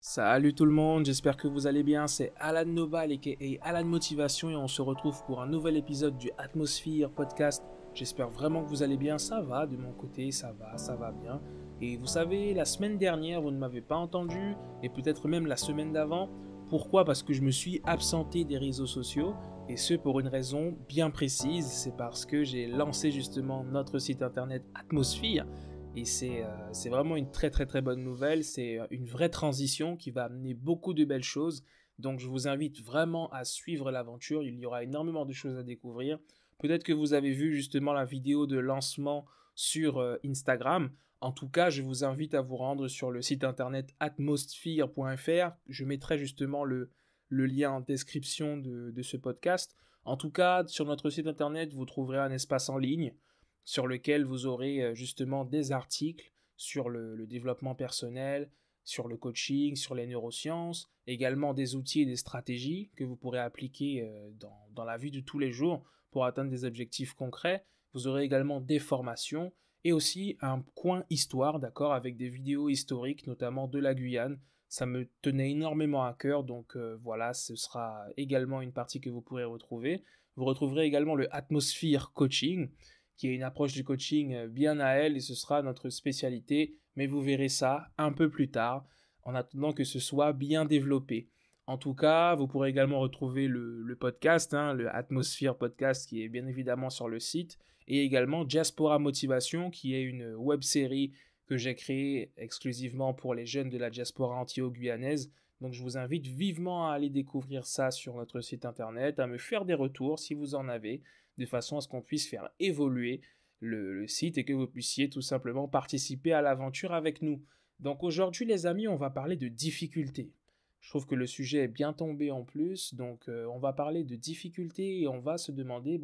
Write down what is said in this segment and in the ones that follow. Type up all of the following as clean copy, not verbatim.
Salut tout le monde, j'espère que vous allez bien, c'est Alan Nobal aka Alan Motivation et on se retrouve pour un nouvel épisode du Atmosphere Podcast. J'espère vraiment que vous allez bien, ça va de mon côté, ça va bien. Et vous savez, la semaine dernière, vous ne m'avez pas entendu, et peut-être même la semaine d'avant. Pourquoi? Parce que je me suis absenté des réseaux sociaux, et ce pour une raison bien précise, c'est parce que j'ai lancé justement notre site internet Atmosphere. Et c'est vraiment une très très très bonne nouvelle, c'est une vraie transition qui va amener beaucoup de belles choses. Donc je vous invite vraiment à suivre l'aventure, il y aura énormément de choses à découvrir. Peut-être que vous avez vu justement la vidéo de lancement sur Instagram. En tout cas, je vous invite à vous rendre sur le site internet atmosphere.fr. Je mettrai justement le lien en description de ce podcast. En tout cas, sur notre site internet, vous trouverez un espace en ligne sur lequel vous aurez justement des articles sur le développement personnel, sur le coaching, sur les neurosciences, également des outils et des stratégies que vous pourrez appliquer dans la vie de tous les jours pour atteindre des objectifs concrets. Vous aurez également des formations et aussi un coin histoire, d'accord, avec des vidéos historiques, notamment de la Guyane. Ça me tenait énormément à cœur, donc voilà, ce sera également une partie que vous pourrez retrouver. Vous retrouverez également le Atmosphere Coaching, qui est une approche du coaching bien à elle, et ce sera notre spécialité, mais vous verrez ça un peu plus tard, en attendant que ce soit bien développé. En tout cas, vous pourrez également retrouver le podcast, le Atmosphere Podcast, qui est bien évidemment sur le site, et également Diaspora Motivation, qui est une web série que j'ai créée exclusivement pour les jeunes de la diaspora antilo-guyanaise. Donc je vous invite vivement à aller découvrir ça sur notre site internet, à me faire des retours si vous en avez, de façon à ce qu'on puisse faire évoluer le site et que vous puissiez tout simplement participer à l'aventure avec nous. Donc aujourd'hui les amis, on va parler de difficultés. Je trouve que le sujet est bien tombé en plus, donc on va parler de difficultés et on va se demander,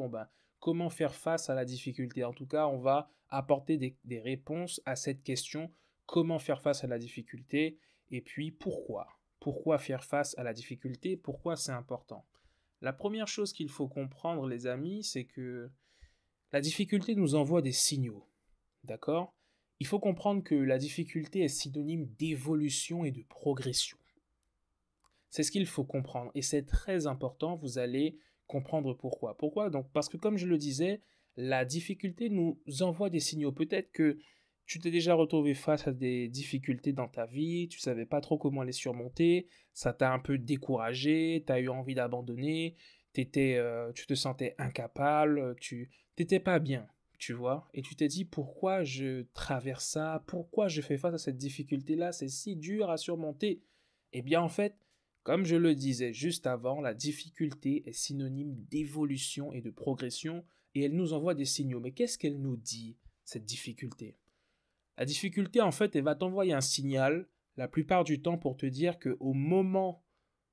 comment faire face à la difficulté. En tout cas, on va apporter des réponses à cette question, comment faire face à la difficulté, et puis pourquoi. Pourquoi faire face à la difficulté, pourquoi c'est important. La première chose qu'il faut comprendre, les amis, c'est que la difficulté nous envoie des signaux. D'accord? Il faut comprendre que la difficulté est synonyme d'évolution et de progression. C'est ce qu'il faut comprendre. Et c'est très important, vous allez comprendre pourquoi. Pourquoi? Donc, parce que comme je le disais, la difficulté nous envoie des signaux. Peut-être que tu t'es déjà retrouvé face à des difficultés dans ta vie, tu savais pas trop comment les surmonter, ça t'a un peu découragé, tu as eu envie d'abandonner, tu te sentais incapable, tu t'étais pas bien, tu vois, et tu t'es dit pourquoi je traverse ça, pourquoi je fais face à cette difficulté-là, c'est si dur à surmonter. Eh bien en fait, comme je le disais juste avant, la difficulté est synonyme d'évolution et de progression, et elle nous envoie des signaux. Mais qu'est-ce qu'elle nous dit, cette difficulté? La difficulté, en fait, elle va t'envoyer un signal la plupart du temps pour te dire que au moment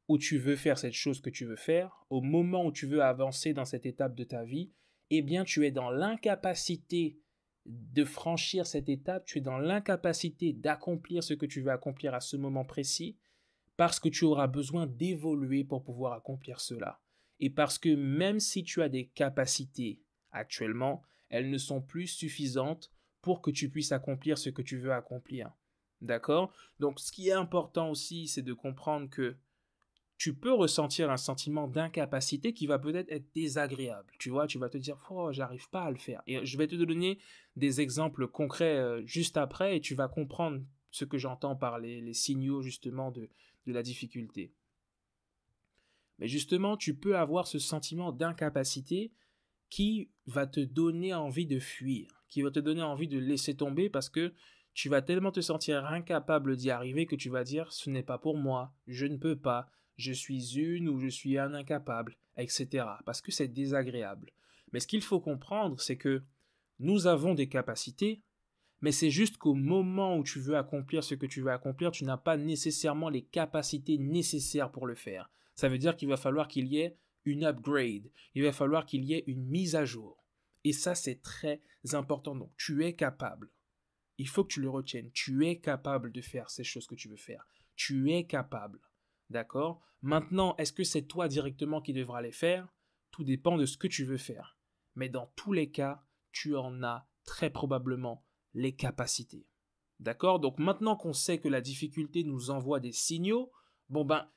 où tu veux faire cette chose que tu veux faire, au moment où tu veux avancer dans cette étape de ta vie, eh bien, tu es dans l'incapacité de franchir cette étape, tu es dans l'incapacité d'accomplir ce que tu veux accomplir à ce moment précis, parce que tu auras besoin d'évoluer pour pouvoir accomplir cela. Et parce que même si tu as des capacités actuellement, elles ne sont plus suffisantes pour que tu puisses accomplir ce que tu veux accomplir. D'accord? Donc ce qui est important aussi, c'est de comprendre que tu peux ressentir un sentiment d'incapacité qui va peut-être être désagréable. Tu vois, tu vas te dire, oh, j'arrive pas à le faire. Et je vais te donner des exemples concrets juste après et tu vas comprendre ce que j'entends par les signaux justement de la difficulté. Mais justement, tu peux avoir ce sentiment d'incapacité qui va te donner envie de fuir, qui va te donner envie de laisser tomber parce que tu vas tellement te sentir incapable d'y arriver que tu vas dire ce n'est pas pour moi, je ne peux pas, je suis une ou je suis un incapable, etc. Parce que c'est désagréable. Mais ce qu'il faut comprendre, c'est que nous avons des capacités, mais c'est juste qu'au moment où tu veux accomplir ce que tu veux accomplir, tu n'as pas nécessairement les capacités nécessaires pour le faire. Ça veut dire qu'il va falloir qu'il y ait une upgrade, il va falloir qu'il y ait une mise à jour. Et ça, c'est très important. Donc, tu es capable. Il faut que tu le retiennes. Tu es capable de faire ces choses que tu veux faire. Tu es capable. D'accord? Maintenant, est-ce que c'est toi directement qui devras les faire? Tout dépend de ce que tu veux faire. Mais dans tous les cas, tu en as très probablement les capacités. D'accord? Donc maintenant qu'on sait que la difficulté nous envoie des signaux,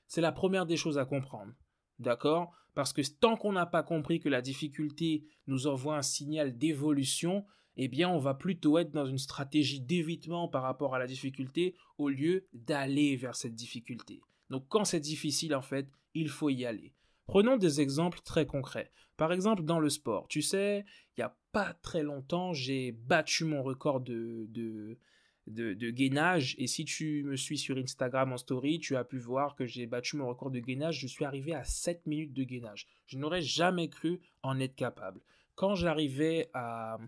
c'est la première des choses à comprendre. D'accord? Parce que tant qu'on n'a pas compris que la difficulté nous envoie un signal d'évolution, eh bien, on va plutôt être dans une stratégie d'évitement par rapport à la difficulté au lieu d'aller vers cette difficulté. Donc, quand c'est difficile, en fait, il faut y aller. Prenons des exemples très concrets. Par exemple, dans le sport, tu sais, il n'y a pas très longtemps, j'ai battu mon record de gainage. Et si tu me suis sur Instagram en story, tu as pu voir que j'ai battu mon record de gainage. Je suis arrivé à 7 minutes de gainage. Je n'aurais jamais cru en être capable. Quand j'arrivais à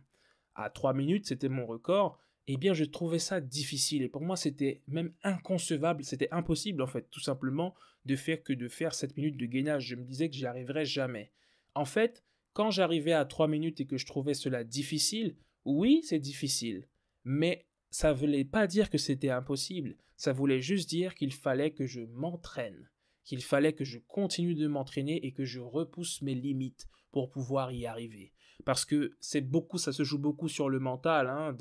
3 minutes, c'était mon record, eh bien, je trouvais ça difficile. Et pour moi, c'était même inconcevable, c'était impossible, en fait, tout simplement, de faire 7 minutes de gainage. Je me disais que j'y arriverais jamais. En fait, quand j'arrivais à 3 minutes et que je trouvais cela difficile, oui, c'est difficile. Mais ça ne voulait pas dire que c'était impossible. Ça voulait juste dire qu'il fallait que je m'entraîne, qu'il fallait que je continue de m'entraîner et que je repousse mes limites pour pouvoir y arriver. Parce que ça se joue beaucoup sur le mental, hein,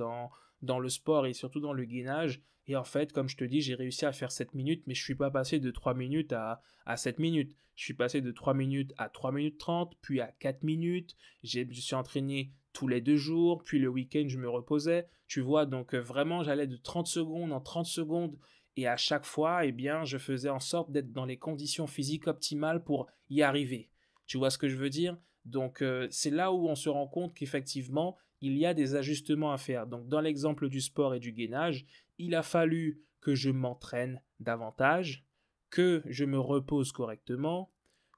dans le sport et surtout dans le gainage. Et en fait, comme je te dis, j'ai réussi à faire 7 minutes, mais je ne suis pas passé de 3 minutes à 7 minutes. Je suis passé de 3 minutes à 3 minutes 30, puis à 4 minutes. Je suis entraîné tous les 2 jours, puis le week-end, je me reposais. Tu vois, donc vraiment, j'allais de 30 secondes en 30 secondes. Et à chaque fois, eh bien, je faisais en sorte d'être dans les conditions physiques optimales pour y arriver. Tu vois ce que je veux dire? Donc, c'est là où on se rend compte qu'effectivement, il y a des ajustements à faire. Donc, dans l'exemple du sport et du gainage, il a fallu que je m'entraîne davantage, que je me repose correctement,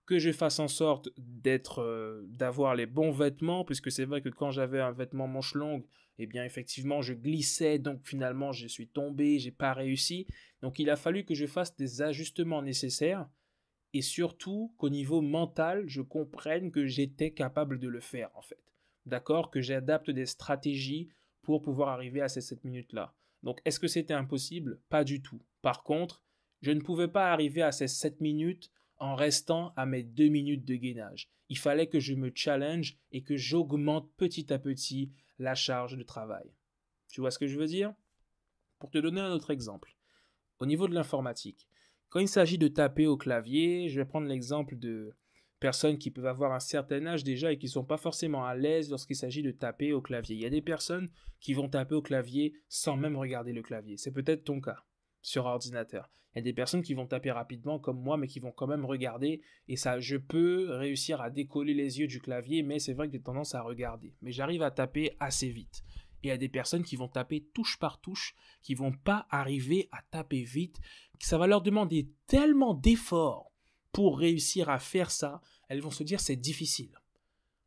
que je fasse en sorte d'avoir les bons vêtements, puisque c'est vrai que quand j'avais un vêtement manche longue, eh bien effectivement je glissais, donc finalement je suis tombé, j'ai pas réussi. Donc il a fallu que je fasse des ajustements nécessaires et surtout qu'au niveau mental, je comprenne que j'étais capable de le faire en fait. D'accord? Que j'adapte des stratégies pour pouvoir arriver à ces 7 minutes-là. Donc est-ce que c'était impossible? Pas du tout. Par contre, je ne pouvais pas arriver à ces 7 minutes en restant à mes 2 minutes de gainage. Il fallait que je me challenge et que j'augmente petit à petit la charge de travail. Tu vois ce que je veux dire? Pour te donner un autre exemple, au niveau de l'informatique, quand il s'agit de taper au clavier, je vais prendre l'exemple de personnes qui peuvent avoir un certain âge déjà et qui ne sont pas forcément à l'aise lorsqu'il s'agit de taper au clavier. Il y a des personnes qui vont taper au clavier sans même regarder le clavier. C'est peut-être ton cas sur ordinateur. Il y a des personnes qui vont taper rapidement comme moi, mais qui vont quand même regarder. Et ça, je peux réussir à décoller les yeux du clavier, mais c'est vrai que j'ai tendance à regarder. Mais j'arrive à taper assez vite. Et il y a des personnes qui vont taper touche par touche, qui vont pas arriver à taper vite. Ça va leur demander tellement d'efforts pour réussir à faire ça. Elles vont se dire c'est difficile.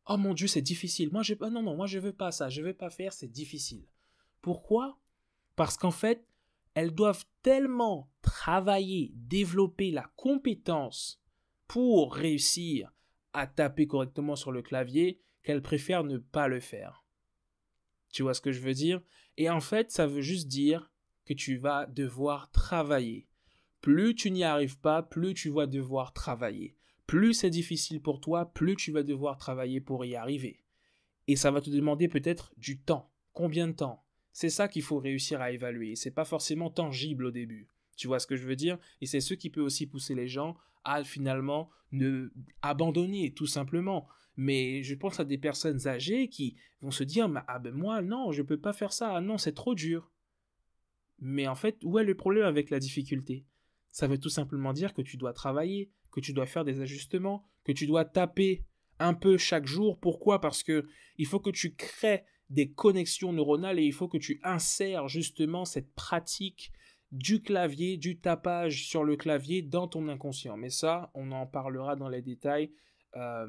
Oh mon Dieu, c'est difficile. Moi je veux pas ça. Je veux pas faire, c'est difficile. Pourquoi? Parce qu'en fait, elles doivent tellement travailler, développer la compétence pour réussir à taper correctement sur le clavier qu'elles préfèrent ne pas le faire. Tu vois ce que je veux dire? Et en fait, ça veut juste dire que tu vas devoir travailler. Plus tu n'y arrives pas, plus tu vas devoir travailler. Plus c'est difficile pour toi, plus tu vas devoir travailler pour y arriver. Et ça va te demander peut-être du temps. Combien de temps? C'est ça qu'il faut réussir à évaluer. C'est pas forcément tangible au début. Tu vois ce que je veux dire? Et c'est ce qui peut aussi pousser les gens à finalement ne abandonner tout simplement. Mais je pense à des personnes âgées qui vont se dire moi non, je peux pas faire ça. Ah non, c'est trop dur. Mais en fait, où est le problème avec la difficulté? Ça veut tout simplement dire que tu dois travailler, que tu dois faire des ajustements, que tu dois taper un peu chaque jour. Pourquoi? Parce que il faut que tu crées des connexions neuronales et il faut que tu insères justement cette pratique du clavier, du tapage sur le clavier dans ton inconscient. Mais ça, on en parlera dans les détails euh,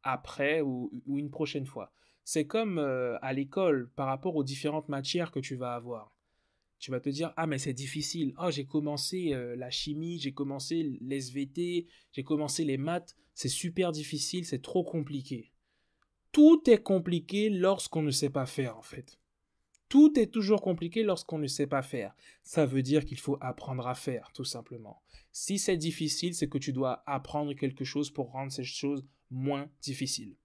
après ou une prochaine fois. C'est comme à l'école par rapport aux différentes matières que tu vas avoir. Tu vas te dire, ah mais c'est difficile. Oh, j'ai commencé la chimie, j'ai commencé l'SVT, j'ai commencé les maths. C'est super difficile, c'est trop compliqué. Tout est compliqué lorsqu'on ne sait pas faire en fait. Tout est toujours compliqué lorsqu'on ne sait pas faire. Ça veut dire qu'il faut apprendre à faire, tout simplement. Si c'est difficile, c'est que tu dois apprendre quelque chose pour rendre ces choses moins difficiles.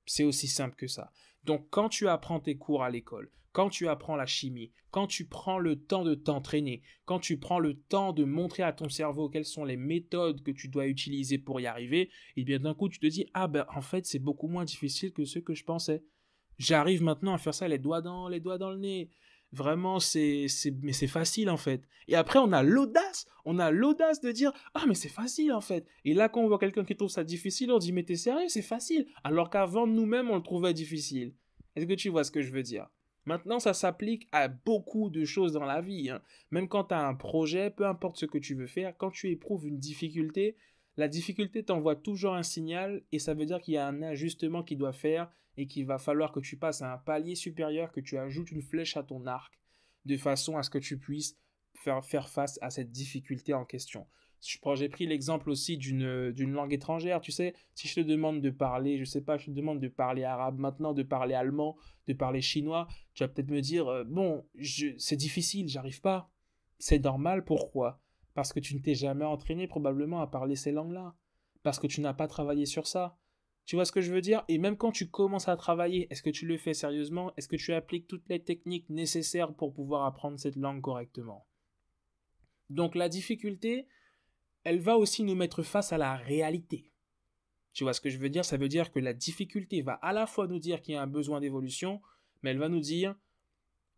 C'est aussi simple que ça. Donc, quand tu apprends tes cours à l'école, quand tu apprends la chimie, quand tu prends le temps de t'entraîner, quand tu prends le temps de montrer à ton cerveau quelles sont les méthodes que tu dois utiliser pour y arriver, et bien d'un coup, tu te dis, ah ben en fait, c'est beaucoup moins difficile que ce que je pensais. J'arrive maintenant à faire ça les doigts dans le nez. Vraiment, mais c'est facile en fait. Et après, on a l'audace de dire, ah mais c'est facile en fait. Et là, quand on voit quelqu'un qui trouve ça difficile, on dit, mais t'es sérieux, c'est facile. Alors qu'avant, nous-mêmes, on le trouvait difficile. Est-ce que tu vois ce que je veux dire? Maintenant, ça s'applique à beaucoup de choses dans la vie, hein. Même quand tu as un projet, peu importe ce que tu veux faire, quand tu éprouves une difficulté, la difficulté t'envoie toujours un signal et ça veut dire qu'il y a un ajustement qui doit faire et qu'il va falloir que tu passes à un palier supérieur, que tu ajoutes une flèche à ton arc, de façon à ce que tu puisses faire face à cette difficulté en question. J'ai pris l'exemple aussi d'une langue étrangère, tu sais, si je te demande de parler, je sais pas, je te demande de parler arabe maintenant, de parler allemand, de parler chinois, tu vas peut-être me dire, bon, c'est difficile, j'arrive pas. C'est normal, pourquoi? Parce que tu ne t'es jamais entraîné probablement à parler ces langues-là. Parce que tu n'as pas travaillé sur ça. Tu vois ce que je veux dire? Et même quand tu commences à travailler, est-ce que tu le fais sérieusement? Est-ce que tu appliques toutes les techniques nécessaires pour pouvoir apprendre cette langue correctement? Donc la difficulté, elle va aussi nous mettre face à la réalité. Tu vois ce que je veux dire? Ça veut dire que la difficulté va à la fois nous dire qu'il y a un besoin d'évolution, mais elle va nous dire,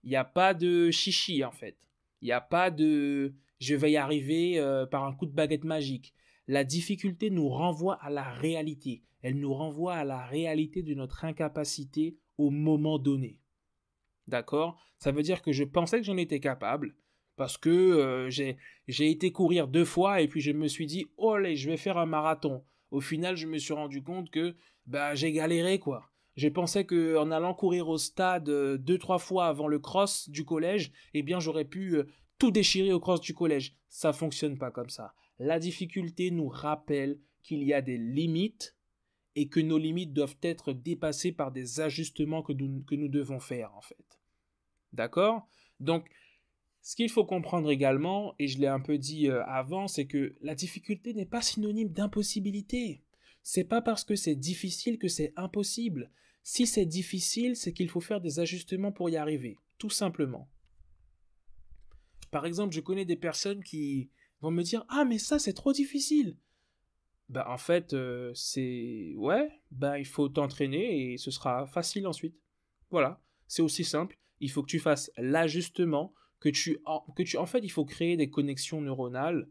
il n'y a pas de chichi en fait. Il n'y a pas de je vais y arriver par un coup de baguette magique. La difficulté nous renvoie à la réalité. Elle nous renvoie à la réalité de notre incapacité au moment donné. D'accord? Ça veut dire que je pensais que j'en étais capable parce que j'ai été courir 2 fois et puis je me suis dit, oh allez, je vais faire un marathon. Au final, je me suis rendu compte que bah, j'ai galéré quoi. Je pensais qu'en allant courir au stade 2, 3 fois avant le cross du collège, eh bien j'aurais pu tout déchirer au cross du collège. Ça fonctionne pas comme ça. La difficulté nous rappelle qu'il y a des limites et que nos limites doivent être dépassées par des ajustements que nous devons faire en fait. D'accord? Donc, ce qu'il faut comprendre également, et je l'ai un peu dit avant, c'est que la difficulté n'est pas synonyme d'impossibilité. C'est pas parce que c'est difficile que c'est impossible. Si c'est difficile, c'est qu'il faut faire des ajustements pour y arriver, tout simplement. Par exemple, je connais des personnes qui vont me dire, ah mais ça c'est trop difficile. Bah en fait, ouais, bah il faut t'entraîner et ce sera facile ensuite. Voilà, c'est aussi simple. Il faut que tu fasses l'ajustement, en fait, il faut créer des connexions neuronales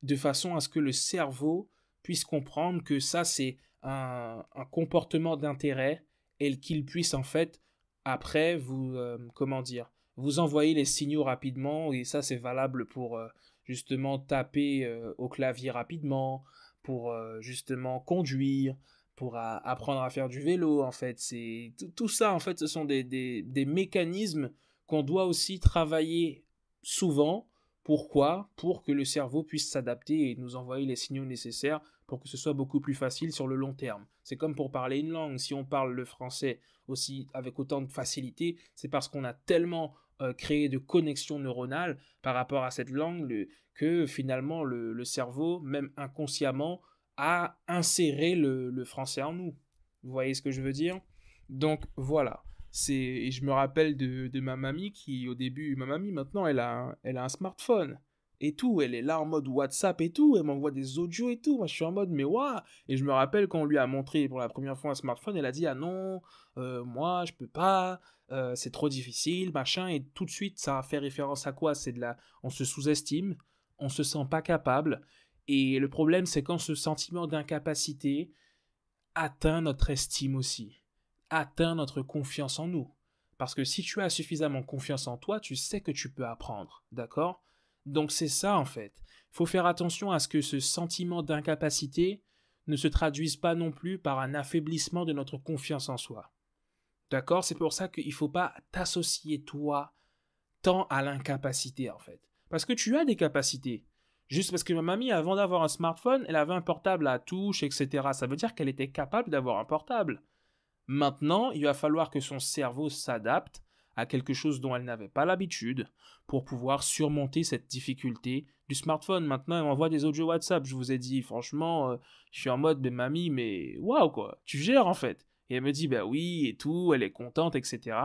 de façon à ce que le cerveau puisse comprendre que ça, c'est un comportement d'intérêt et qu'il puisse, en fait, après, comment dire, vous envoyer les signaux rapidement. Et ça, c'est valable pour, justement, taper au clavier rapidement, pour, justement, conduire, pour apprendre à faire du vélo, en fait. C'est tout ça, en fait, ce sont des mécanismes qu'on doit aussi travailler souvent. Pourquoi? Pour que le cerveau puisse s'adapter et nous envoyer les signaux nécessaires pour que ce soit beaucoup plus facile sur le long terme. C'est comme pour parler une langue. Si on parle le français aussi avec autant de facilité, c'est parce qu'on a tellement créé de connexions neuronales par rapport à cette langue que finalement le cerveau, même inconsciemment, a inséré le français en nous. Vous voyez ce que je veux dire? Donc voilà. Et je me rappelle de ma mamie qui, au début, ma mamie maintenant, elle a un smartphone et tout. Elle est là en mode WhatsApp et tout. Elle m'envoie des audios et tout. Moi, je suis en mode, mais waouh! Et je me rappelle quand on lui a montré pour la première fois un smartphone, elle a dit, ah non, moi, je peux pas, c'est trop difficile, machin. Et tout de suite, ça a fait référence à quoi? On se sous-estime, on se sent pas capable. Et le problème, c'est quand ce sentiment d'incapacité atteint notre estime aussi, atteint notre confiance en nous. Parce que si tu as suffisamment confiance en toi, tu sais que tu peux apprendre, d'accord? Donc c'est ça en fait. Il faut faire attention à ce que ce sentiment d'incapacité ne se traduise pas non plus par un affaiblissement de notre confiance en soi. D'accord? C'est pour ça qu'il ne faut pas t'associer toi tant à l'incapacité en fait. Parce que tu as des capacités. Juste parce que ma mamie, avant d'avoir un smartphone, elle avait un portable à touche, etc. Ça veut dire qu'elle était capable d'avoir un portable. Maintenant, il va falloir que son cerveau s'adapte à quelque chose dont elle n'avait pas l'habitude pour pouvoir surmonter cette difficulté du smartphone. Maintenant, elle m'envoie des audios WhatsApp. Je vous ai dit, franchement, je suis en mode, mais mamie, mais waouh quoi, tu gères en fait. Et elle me dit, bah oui, et tout, elle est contente, etc.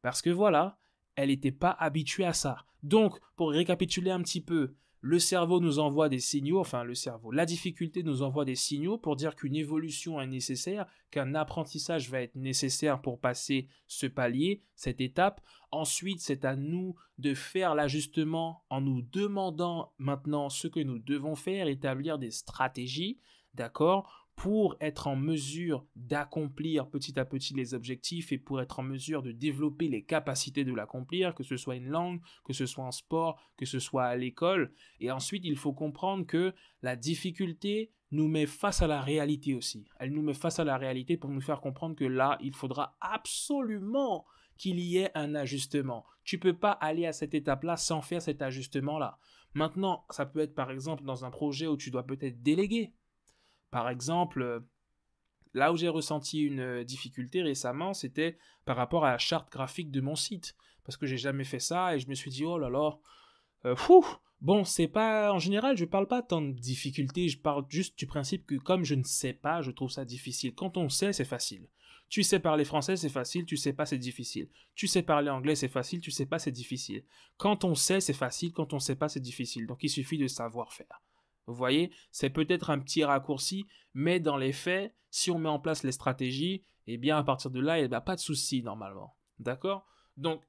Parce que voilà, elle n'était pas habituée à ça. Donc, pour récapituler un petit peu, le cerveau nous envoie des signaux, enfin le cerveau, la difficulté nous envoie des signaux pour dire qu'une évolution est nécessaire, qu'un apprentissage va être nécessaire pour passer ce palier, cette étape. Ensuite, c'est à nous de faire l'ajustement en nous demandant maintenant ce que nous devons faire, établir des stratégies, d'accord, pour être en mesure d'accomplir petit à petit les objectifs et pour être en mesure de développer les capacités de l'accomplir, que ce soit une langue, que ce soit un sport, que ce soit à l'école. Et ensuite, il faut comprendre que la difficulté nous met face à la réalité aussi. Elle nous met face à la réalité pour nous faire comprendre que là, il faudra absolument qu'il y ait un ajustement. Tu ne peux pas aller à cette étape-là sans faire cet ajustement-là. Maintenant, ça peut être par exemple dans un projet où tu dois peut-être déléguer. Par exemple, là où j'ai ressenti une difficulté récemment, c'était par rapport à la charte graphique de mon site. Parce que j'ai jamais fait ça et je me suis dit, oh là là, bon, c'est pas, en général, je parle pas tant de difficultés, je parle juste du principe que comme je ne sais pas, je trouve ça difficile. Quand on sait, c'est facile. Tu sais parler français, c'est facile, tu sais pas, c'est difficile. Tu sais parler anglais, c'est facile, tu sais pas, c'est difficile. Quand on sait, c'est facile, quand on sait pas, c'est difficile. Donc il suffit de savoir faire. Vous voyez, c'est peut-être un petit raccourci, mais dans les faits, si on met en place les stratégies, eh bien à partir de là, il n'y a pas de souci normalement. D'accord? Donc,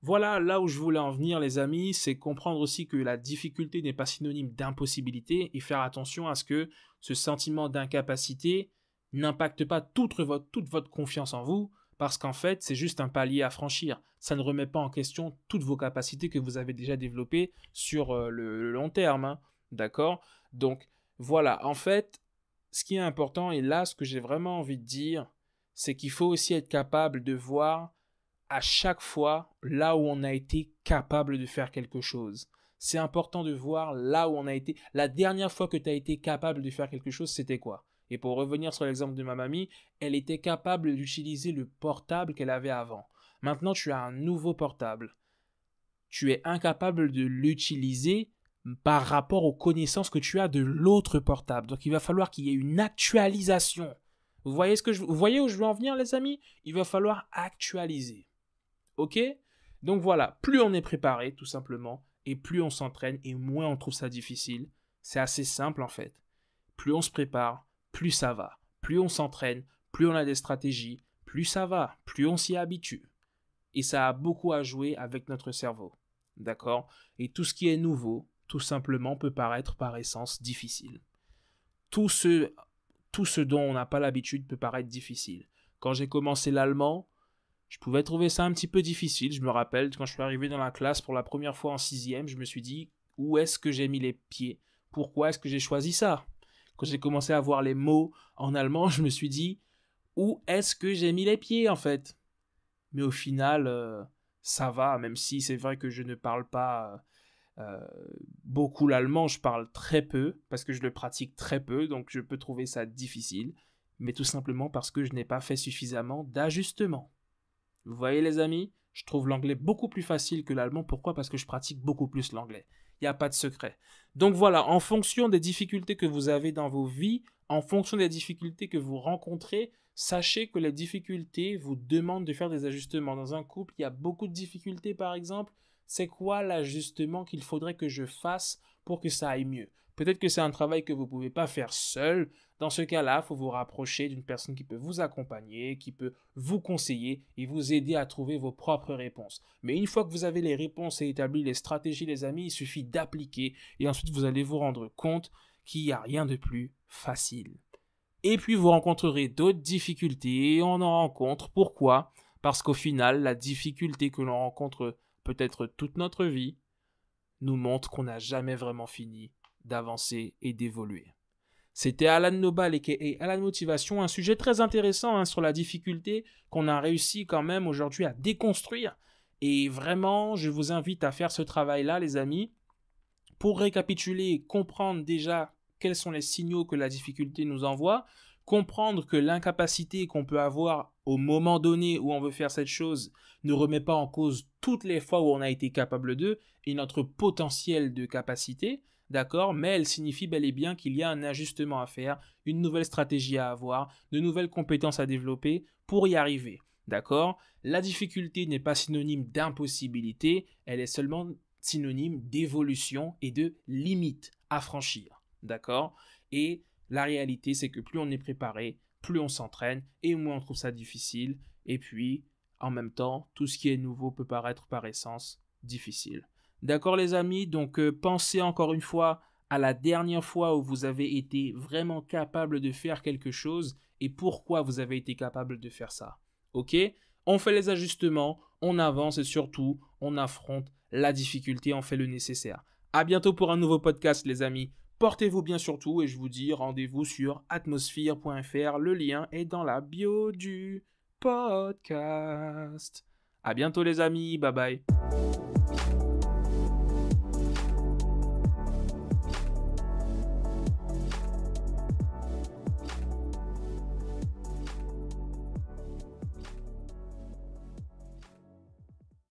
voilà là où je voulais en venir, les amis, c'est comprendre aussi que la difficulté n'est pas synonyme d'impossibilité et faire attention à ce que ce sentiment d'incapacité n'impacte pas toute votre confiance en vous, parce qu'en fait, c'est juste un palier à franchir. Ça ne remet pas en question toutes vos capacités que vous avez déjà développées sur le long terme. Hein. D'accord? Donc, voilà. En fait, ce qui est important, et là, ce que j'ai vraiment envie de dire, c'est qu'il faut aussi être capable de voir à chaque fois là où on a été capable de faire quelque chose. C'est important de voir là où on a été. La dernière fois que tu as été capable de faire quelque chose, c'était quoi? Et pour revenir sur l'exemple de ma mamie, elle était capable d'utiliser le portable qu'elle avait avant. Maintenant, tu as un nouveau portable. Tu es incapable de l'utiliser par rapport aux connaissances que tu as de l'autre portable. Donc, il va falloir qu'il y ait une actualisation. Vous voyez où je veux en venir, les amis? Il va falloir actualiser. Ok? Donc voilà, plus on est préparé, tout simplement, et plus on s'entraîne, et moins on trouve ça difficile. C'est assez simple, en fait. Plus on se prépare, plus ça va. Plus on s'entraîne, plus on a des stratégies, plus ça va, plus on s'y habitue. Et ça a beaucoup à jouer avec notre cerveau. D'accord? Et tout ce qui est nouveau, tout simplement, peut paraître par essence difficile. Tout ce dont on n'a pas l'habitude peut paraître difficile. Quand j'ai commencé l'allemand, je pouvais trouver ça un petit peu difficile. Je me rappelle, quand je suis arrivé dans la classe pour la première fois en 6e, je me suis dit, où est-ce que j'ai mis les pieds? Pourquoi est-ce que j'ai choisi ça? Quand j'ai commencé à voir les mots en allemand, je me suis dit, où est-ce que j'ai mis les pieds en fait? Mais au final, ça va, même si c'est vrai que je ne parle pas beaucoup l'allemand, je parle très peu, parce que je le pratique très peu, donc je peux trouver ça difficile, mais tout simplement parce que je n'ai pas fait suffisamment d'ajustements. Vous voyez les amis, je trouve l'anglais beaucoup plus facile que l'allemand. Pourquoi? Parce que je pratique beaucoup plus l'anglais. Il n'y a pas de secret. Donc voilà, en fonction des difficultés que vous avez dans vos vies, en fonction des difficultés que vous rencontrez, sachez que les difficultés vous demandent de faire des ajustements. Dans un couple, il y a beaucoup de difficultés par exemple. C'est quoi l'ajustement qu'il faudrait que je fasse pour que ça aille mieux? Peut-être que c'est un travail que vous ne pouvez pas faire seul. Dans ce cas-là, il faut vous rapprocher d'une personne qui peut vous accompagner, qui peut vous conseiller et vous aider à trouver vos propres réponses. Mais une fois que vous avez les réponses et établi les stratégies, les amis, il suffit d'appliquer et ensuite vous allez vous rendre compte qu'il n'y a rien de plus facile. Et puis vous rencontrerez d'autres difficultés et on en rencontre. Pourquoi? Parce qu'au final, la difficulté que l'on rencontre peut-être toute notre vie nous montre qu'on n'a jamais vraiment fini d'avancer et d'évoluer. C'était Alan Nobal et Alan Motivation, un sujet très intéressant sur la difficulté qu'on a réussi quand même aujourd'hui à déconstruire. Et vraiment, je vous invite à faire ce travail-là, les amis, pour récapituler, comprendre déjà quels sont les signaux que la difficulté nous envoie, comprendre que l'incapacité qu'on peut avoir au moment donné où on veut faire cette chose ne remet pas en cause toutes les fois où on a été capable d'eux et notre potentiel de capacité. d'accord, mais elle signifie bel et bien qu'il y a un ajustement à faire, une nouvelle stratégie à avoir, de nouvelles compétences à développer pour y arriver, d'accord. La difficulté n'est pas synonyme d'impossibilité, elle est seulement synonyme d'évolution et de limite à franchir, d'accord. Et la réalité, c'est que plus on est préparé, plus on s'entraîne et moins on trouve ça difficile. Et puis, en même temps, tout ce qui est nouveau peut paraître par essence difficile. D'accord les amis, donc pensez encore une fois à la dernière fois où vous avez été vraiment capable de faire quelque chose et pourquoi vous avez été capable de faire ça. Ok? On fait les ajustements, on avance et surtout, on affronte la difficulté, on fait le nécessaire. À bientôt pour un nouveau podcast les amis. Portez-vous bien surtout et je vous dis rendez-vous sur atmosphere.fr. Le lien est dans la bio du podcast. À bientôt les amis, bye bye.